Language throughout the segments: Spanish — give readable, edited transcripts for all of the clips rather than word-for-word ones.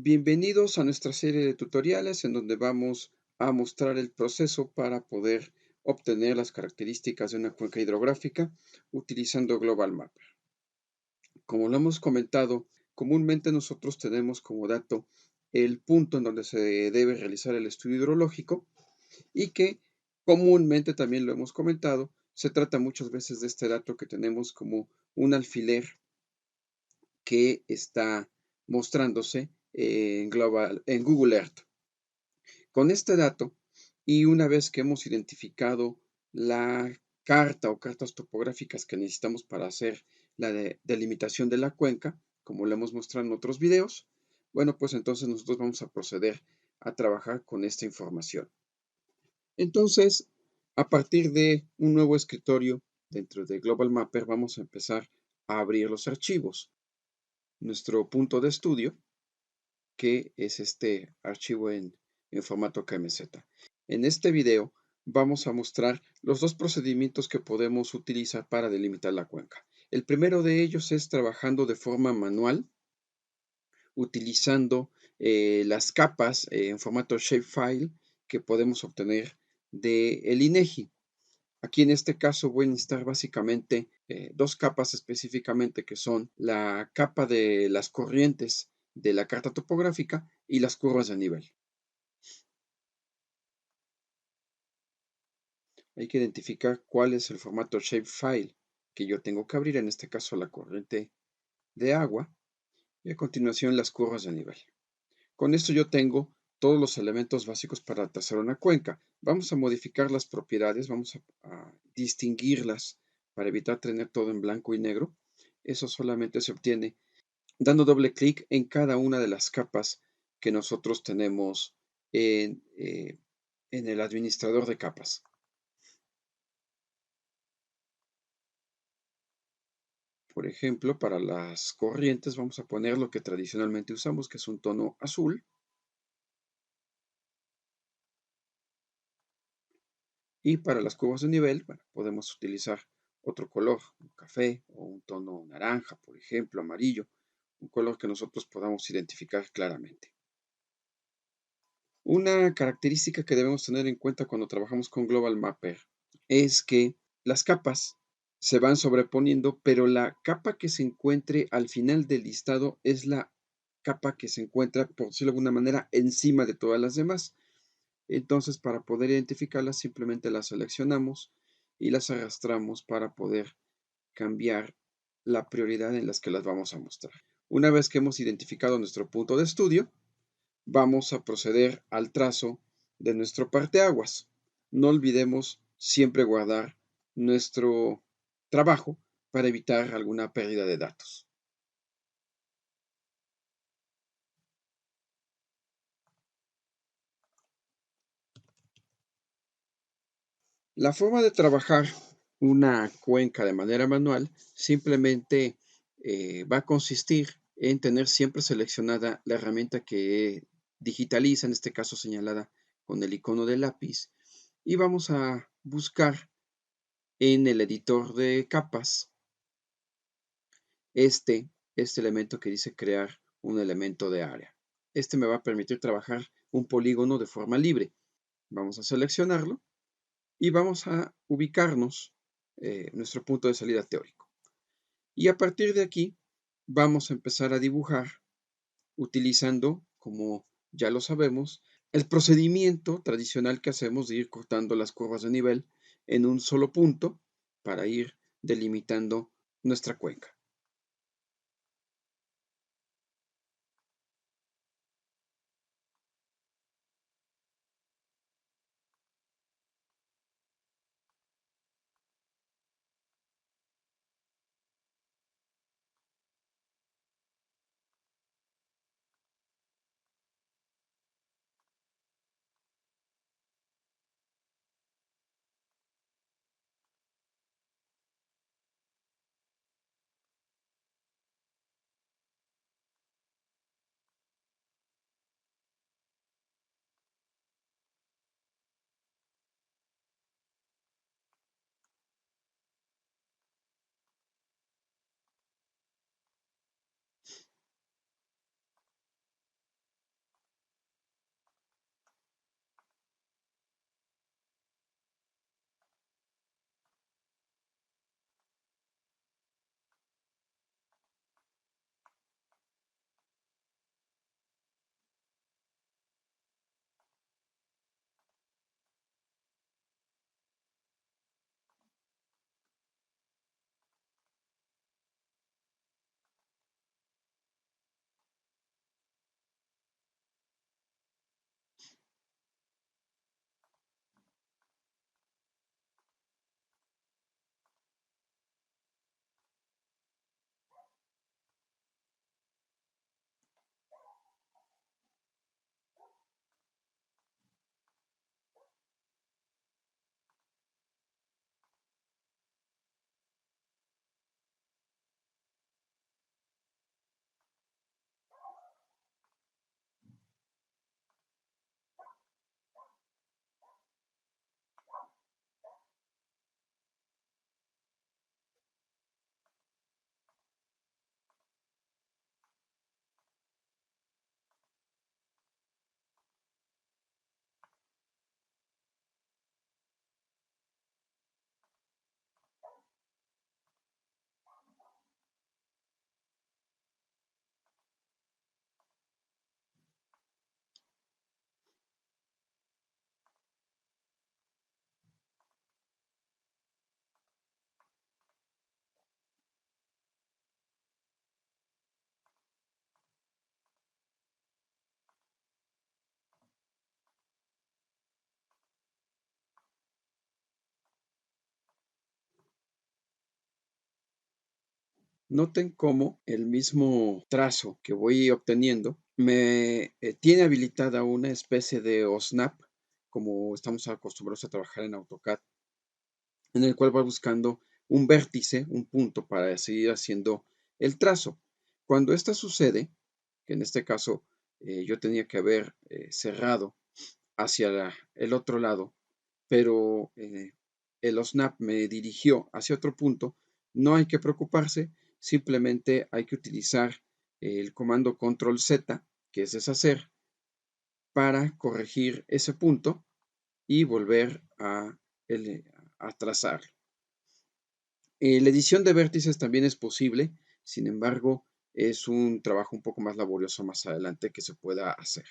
Bienvenidos a nuestra serie de tutoriales en donde vamos a mostrar el proceso para poder obtener las características de una cuenca hidrográfica utilizando Global Mapper. Como lo hemos comentado, comúnmente nosotros tenemos como dato el punto en donde se debe realizar el estudio hidrológico y que comúnmente también lo hemos comentado, se trata muchas veces de este dato que tenemos como un alfiler que está mostrándose en Google Earth. Con este dato, y una vez que hemos identificado la carta o cartas topográficas que necesitamos para hacer la delimitación de la cuenca, como lo hemos mostrado en otros videos, bueno, pues entonces nosotros vamos a proceder a trabajar con esta información. Entonces, a partir de un nuevo escritorio dentro de Global Mapper, vamos a empezar a abrir los archivos. Nuestro punto de estudio, que es este archivo en formato KMZ. En este video vamos a mostrar los dos procedimientos que podemos utilizar para delimitar la cuenca. El primero de ellos es trabajando de forma manual, utilizando las capas en formato shapefile que podemos obtener del INEGI. Aquí en este caso voy a necesitar básicamente dos capas específicamente que son la capa de las corrientes de la carta topográfica y las curvas de nivel. Hay que identificar cuál es el formato shapefile que yo tengo que abrir, en este caso la corriente de agua, y a continuación las curvas de nivel. Con esto yo tengo todos los elementos básicos para trazar una cuenca. Vamos a modificar las propiedades, vamos a distinguirlas para evitar tener todo en blanco y negro. Eso solamente se obtiene dando doble clic en cada una de las capas que nosotros tenemos en el administrador de capas. Por ejemplo, para las corrientes vamos a poner lo que tradicionalmente usamos, que es un tono azul. Y para las curvas de nivel, bueno, podemos utilizar otro color, un café o un tono naranja, por ejemplo, amarillo, un color que nosotros podamos identificar claramente. Una característica que debemos tener en cuenta cuando trabajamos con Global Mapper es que las capas se van sobreponiendo, pero la capa que se encuentre al final del listado es la capa que se encuentra, por decirlo de alguna manera, encima de todas las demás. Entonces, para poder identificarlas, simplemente las seleccionamos y las arrastramos para poder cambiar la prioridad en las que las vamos a mostrar. Una vez que hemos identificado nuestro punto de estudio, vamos a proceder al trazo de nuestro parteaguas. No olvidemos siempre guardar nuestro trabajo para evitar alguna pérdida de datos. La forma de trabajar una cuenca de manera manual simplemente va a consistir en tener siempre seleccionada la herramienta que digitaliza, en este caso señalada con el icono de lápiz, y vamos a buscar en el editor de capas este elemento que dice crear un elemento de área. Este me va a permitir trabajar un polígono de forma libre. Vamos a seleccionarlo y vamos a ubicarnos nuestro punto de salida teórico. Y a partir de aquí vamos a empezar a dibujar utilizando, como ya lo sabemos, el procedimiento tradicional que hacemos de ir cortando las curvas de nivel en un solo punto para ir delimitando nuestra cuenca. Noten cómo el mismo trazo que voy obteniendo me tiene habilitada una especie de OSNAP, como estamos acostumbrados a trabajar en AutoCAD, en el cual va buscando un vértice, un punto para seguir haciendo el trazo. Cuando esto sucede, que en este caso yo tenía que haber cerrado hacia el otro lado, pero el OSNAP me dirigió hacia otro punto, no hay que preocuparse, simplemente hay que utilizar el comando control Z, que es deshacer, para corregir ese punto y volver a trazar. La edición de vértices también es posible, sin embargo, es un trabajo un poco más laborioso más adelante que se pueda hacer.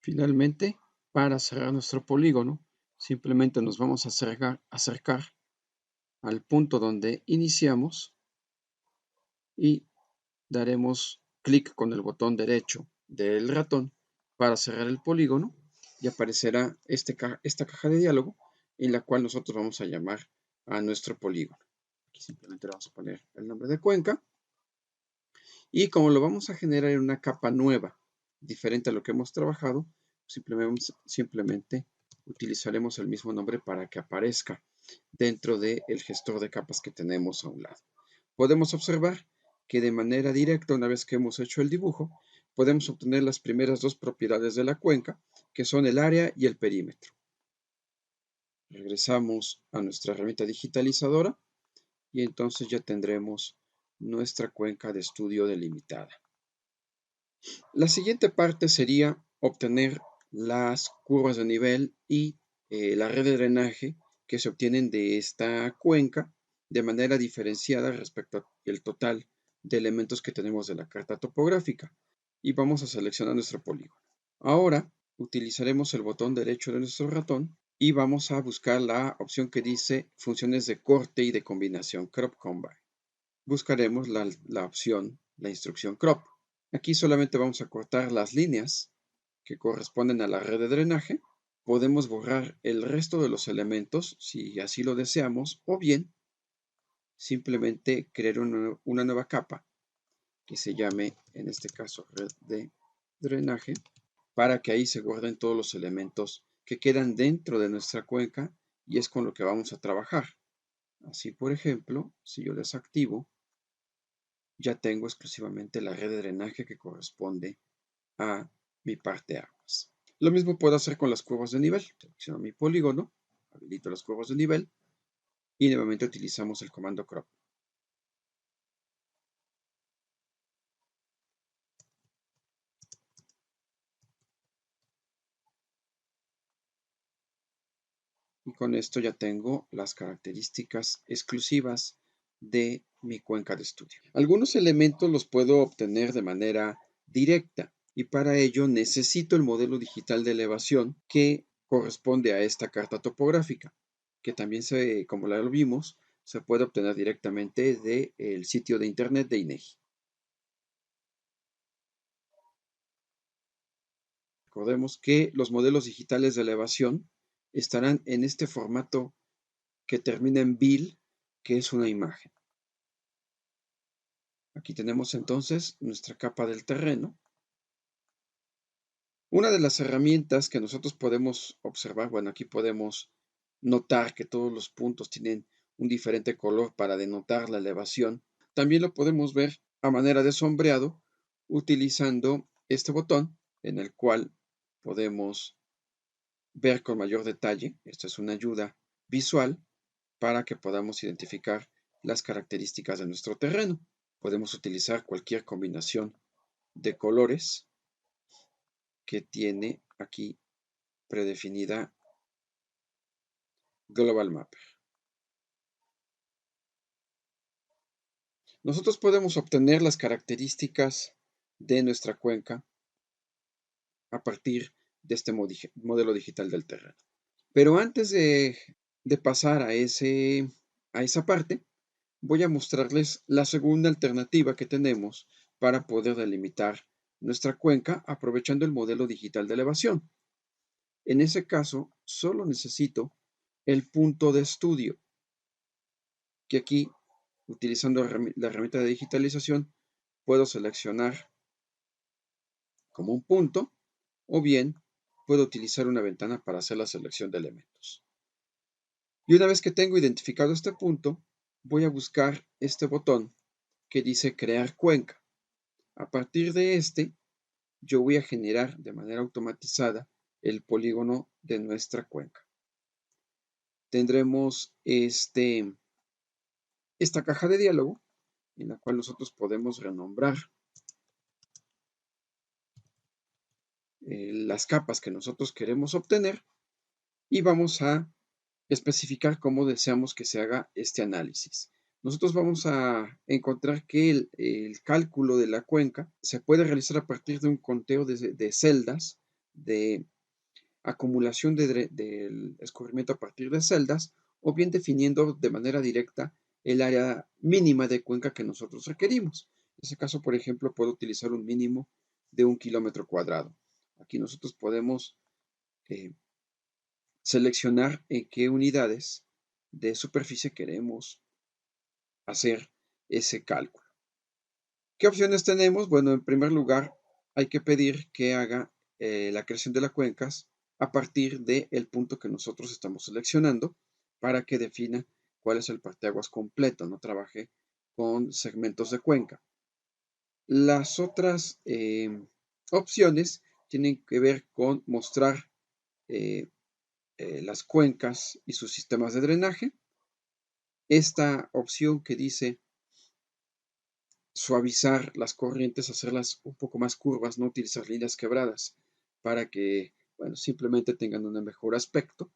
Finalmente, para cerrar nuestro polígono, simplemente nos vamos a acercar al punto donde iniciamos y daremos clic con el botón derecho del ratón para cerrar el polígono y aparecerá esta caja de diálogo en la cual nosotros vamos a llamar a nuestro polígono. Aquí simplemente le vamos a poner el nombre de cuenca y como lo vamos a generar en una capa nueva, diferente a lo que hemos trabajado, simplemente utilizaremos el mismo nombre para que aparezca dentro del gestor de capas que tenemos a un lado. Podemos observar que de manera directa, una vez que hemos hecho el dibujo, podemos obtener las primeras dos propiedades de la cuenca, que son el área y el perímetro. Regresamos a nuestra herramienta digitalizadora y entonces ya tendremos nuestra cuenca de estudio delimitada. La siguiente parte sería obtener las curvas de nivel y la red de drenaje que se obtienen de esta cuenca de manera diferenciada respecto al total de elementos que tenemos de la carta topográfica. Y vamos a seleccionar nuestro polígono. Ahora utilizaremos el botón derecho de nuestro ratón y vamos a buscar la opción que dice funciones de corte y de combinación Crop Combine. Buscaremos la opción, la instrucción Crop. Aquí solamente vamos a cortar las líneas que corresponden a la red de drenaje. Podemos borrar el resto de los elementos si así lo deseamos, o bien simplemente crear una nueva capa que se llame, en este caso, red de drenaje, para que ahí se guarden todos los elementos que quedan dentro de nuestra cuenca y es con lo que vamos a trabajar. Así, por ejemplo, si yo desactivo, ya tengo exclusivamente la red de drenaje que corresponde a mi parte aguas. Lo mismo puedo hacer con las curvas de nivel. Selecciono mi polígono, habilito las curvas de nivel y nuevamente utilizamos el comando crop. Y con esto ya tengo las características exclusivas de mi cuenca de estudio. Algunos elementos los puedo obtener de manera directa y para ello necesito el modelo digital de elevación que corresponde a esta carta topográfica, que también como lo vimos, se puede obtener directamente del sitio de internet de INEGI. Recordemos que los modelos digitales de elevación estarán en este formato que termina en BIL, que es una imagen. Aquí tenemos entonces nuestra capa del terreno. Una de las herramientas que nosotros podemos observar, bueno, aquí podemos notar que todos los puntos tienen un diferente color para denotar la elevación. También lo podemos ver a manera de sombreado utilizando este botón en el cual podemos ver con mayor detalle. Esto es una ayuda visual para que podamos identificar las características de nuestro terreno. Podemos utilizar cualquier combinación de colores que tiene aquí predefinida Global Mapper. Nosotros podemos obtener las características de nuestra cuenca a partir de este modelo digital del terreno. Pero antes de pasar a esa parte, voy a mostrarles la segunda alternativa que tenemos para poder delimitar nuestra cuenca aprovechando el modelo digital de elevación. En ese caso, solo necesito el punto de estudio, que aquí, utilizando la herramienta de digitalización, puedo seleccionar como un punto o bien puedo utilizar una ventana para hacer la selección de elementos. Y una vez que tengo identificado este punto, voy a buscar este botón que dice crear cuenca. A partir de yo voy a generar de manera automatizada el polígono de nuestra cuenca. Tendremos esta caja de diálogo en la cual nosotros podemos renombrar las capas que nosotros queremos obtener y vamos a especificar cómo deseamos que se haga este análisis. Nosotros vamos a encontrar que el cálculo de la cuenca se puede realizar a partir de un conteo de celdas, de acumulación del escurrimiento a partir de celdas, o bien definiendo de manera directa el área mínima de cuenca que nosotros requerimos. En ese caso, por ejemplo, puedo utilizar un mínimo de 1 km². Aquí nosotros podemos seleccionar en qué unidades de superficie queremos hacer ese cálculo. ¿Qué opciones tenemos? Bueno, en primer lugar, hay que pedir que haga la creación de las cuencas a partir del punto que nosotros estamos seleccionando para que defina cuál es el parteaguas completo, no trabaje con segmentos de cuenca. Las otras opciones tienen que ver con mostrar las cuencas y sus sistemas de drenaje. Esta opción que dice suavizar las corrientes, hacerlas un poco más curvas, no utilizar líneas quebradas para que, bueno, simplemente tengan un mejor aspecto.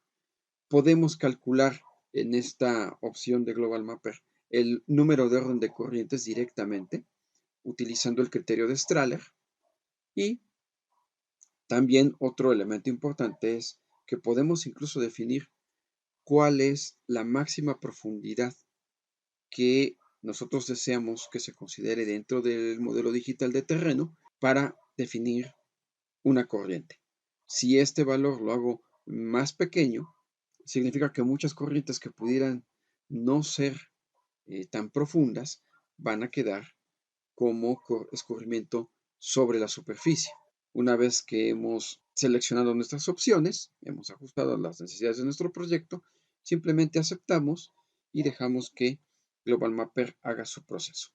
Podemos calcular en esta opción de Global Mapper el número de orden de corrientes directamente utilizando el criterio de Strahler. Y también otro elemento importante es que podemos incluso definir cuál es la máxima profundidad que nosotros deseamos que se considere dentro del modelo digital de terreno para definir una corriente. Si este valor lo hago más pequeño, significa que muchas corrientes que pudieran no ser tan profundas van a quedar como escurrimiento sobre la superficie. Una vez que hemos seleccionado nuestras opciones, hemos ajustado las necesidades de nuestro proyecto, simplemente aceptamos y dejamos que Global Mapper haga su proceso.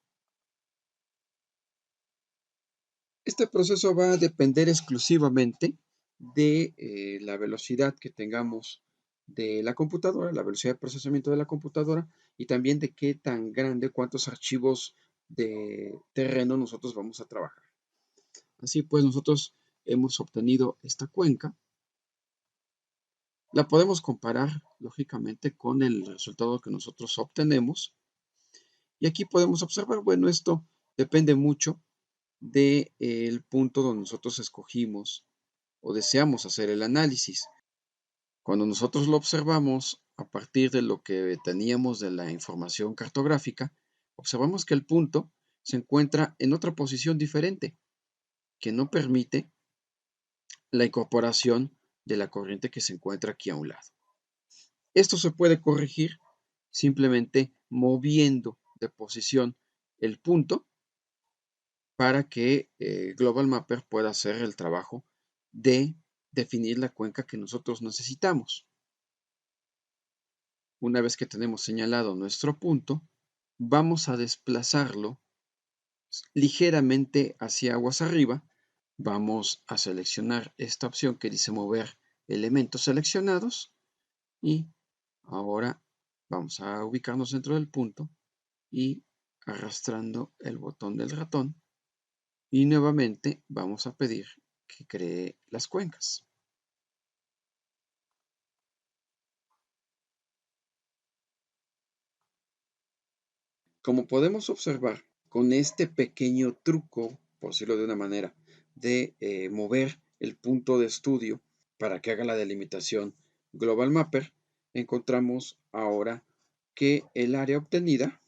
Este proceso va a depender exclusivamente de la velocidad que tengamos de la computadora, la velocidad de procesamiento de la computadora y también de qué tan grande, cuántos archivos de terreno nosotros vamos a trabajar. Así pues, nosotros hemos obtenido esta cuenca. La podemos comparar, lógicamente, con el resultado que nosotros obtenemos. Y aquí podemos observar, bueno, esto depende mucho del punto donde nosotros escogimos o deseamos hacer el análisis. Cuando nosotros lo observamos a partir de lo que teníamos de la información cartográfica, observamos que el punto se encuentra en otra posición diferente, que no permite la incorporación de la corriente que se encuentra aquí a un lado. Esto se puede corregir simplemente moviendo de posición el punto para que Global Mapper pueda hacer el trabajo de definir la cuenca que nosotros necesitamos. Una vez que tenemos señalado nuestro punto, vamos a desplazarlo ligeramente hacia aguas arriba. Vamos a seleccionar esta opción que dice mover elementos seleccionados y ahora vamos a ubicarnos dentro del punto y arrastrando el botón del ratón y nuevamente vamos a pedir que cree las cuencas. Como podemos observar, con este pequeño truco, por decirlo de una manera, de mover el punto de estudio para que haga la delimitación Global Mapper, encontramos ahora que el área obtenida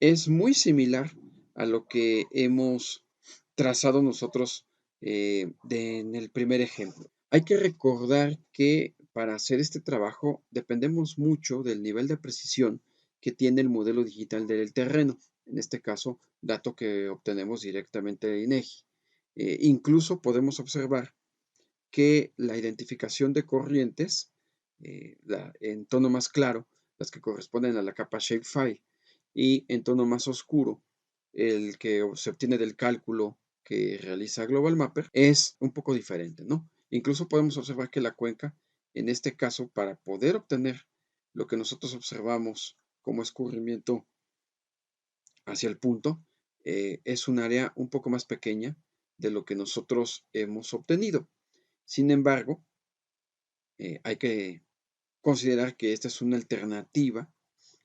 es muy similar a lo que hemos trazado nosotros en el primer ejemplo. Hay que recordar que para hacer este trabajo dependemos mucho del nivel de precisión que tiene el modelo digital del terreno, en este caso, dato que obtenemos directamente de INEGI. Incluso podemos observar que la identificación de corrientes, en tono más claro, las que corresponden a la capa Shapefile, y en tono más oscuro, el que se obtiene del cálculo que realiza Global Mapper, es un poco diferente, ¿no? Incluso podemos observar que la cuenca, en este caso, para poder obtener lo que nosotros observamos como escurrimiento hacia el punto, es un área un poco más pequeña de lo que nosotros hemos obtenido. Sin embargo, hay que considerar que esta es una alternativa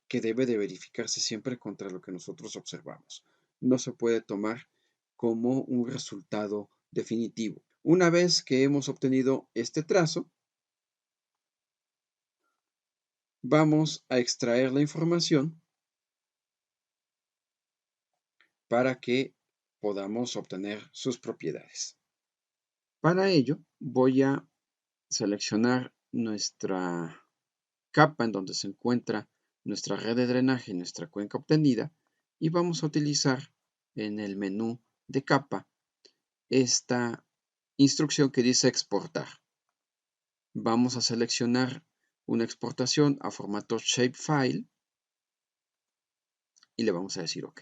que debe de verificarse siempre contra lo que nosotros observamos. No se puede tomar como un resultado definitivo. Una vez que hemos obtenido este trazo, vamos a extraer la información para que podamos obtener sus propiedades. Para ello, voy a seleccionar nuestra capa en donde se encuentra nuestra red de drenaje y nuestra cuenca obtenida y vamos a utilizar en el menú de capa esta instrucción que dice exportar. Vamos a seleccionar una exportación a formato shapefile y le vamos a decir OK.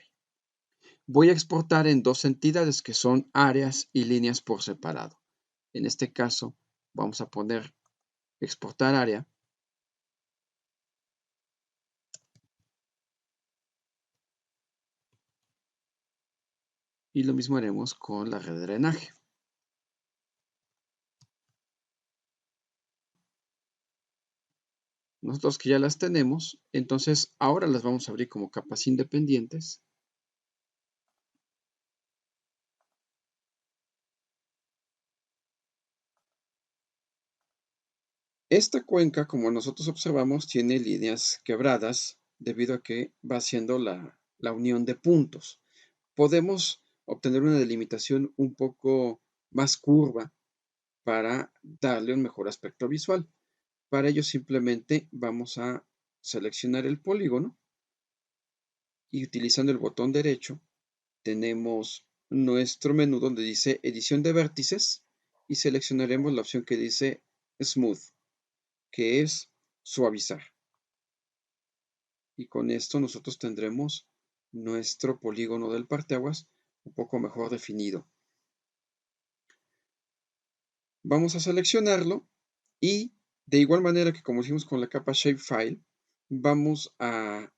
Voy a exportar en dos entidades que son áreas y líneas por separado. En este caso vamos a poner exportar área y lo mismo haremos con la red de drenaje. Nosotros que ya las tenemos, entonces ahora las vamos a abrir como capas independientes. Esta cuenca, como nosotros observamos, tiene líneas quebradas debido a que va haciendo la unión de puntos. Podemos obtener una delimitación un poco más curva para darle un mejor aspecto visual. Para ello simplemente vamos a seleccionar el polígono y utilizando el botón derecho tenemos nuestro menú donde dice edición de vértices y seleccionaremos la opción que dice Smooth, que es suavizar. Y con esto nosotros tendremos nuestro polígono del parteaguas un poco mejor definido. Vamos a seleccionarlo y de igual manera que como hicimos con la capa Shapefile, vamos a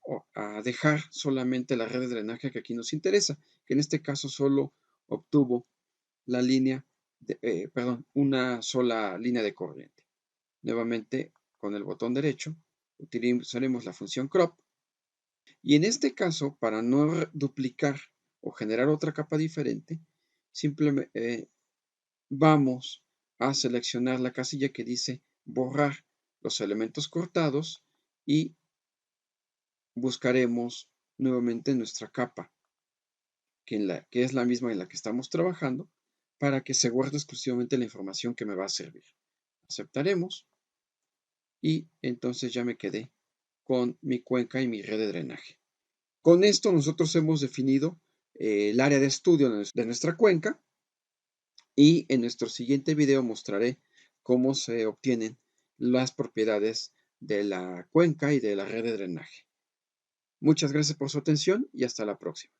dejar solamente la red de drenaje que aquí nos interesa, que en este caso solo obtuvo la línea, una sola línea de corriente. Nuevamente, con el botón derecho, utilizaremos la función crop y en este caso, para no duplicar o generar otra capa diferente, simplemente vamos a seleccionar la casilla que dice borrar los elementos cortados y buscaremos nuevamente nuestra capa, que es la misma en la que estamos trabajando, para que se guarde exclusivamente la información que me va a servir. Aceptaremos y entonces ya me quedé con mi cuenca y mi red de drenaje. Con esto nosotros hemos definido el área de estudio de nuestra cuenca y en nuestro siguiente video mostraré cómo se obtienen las propiedades de la cuenca y de la red de drenaje. Muchas gracias por su atención y hasta la próxima.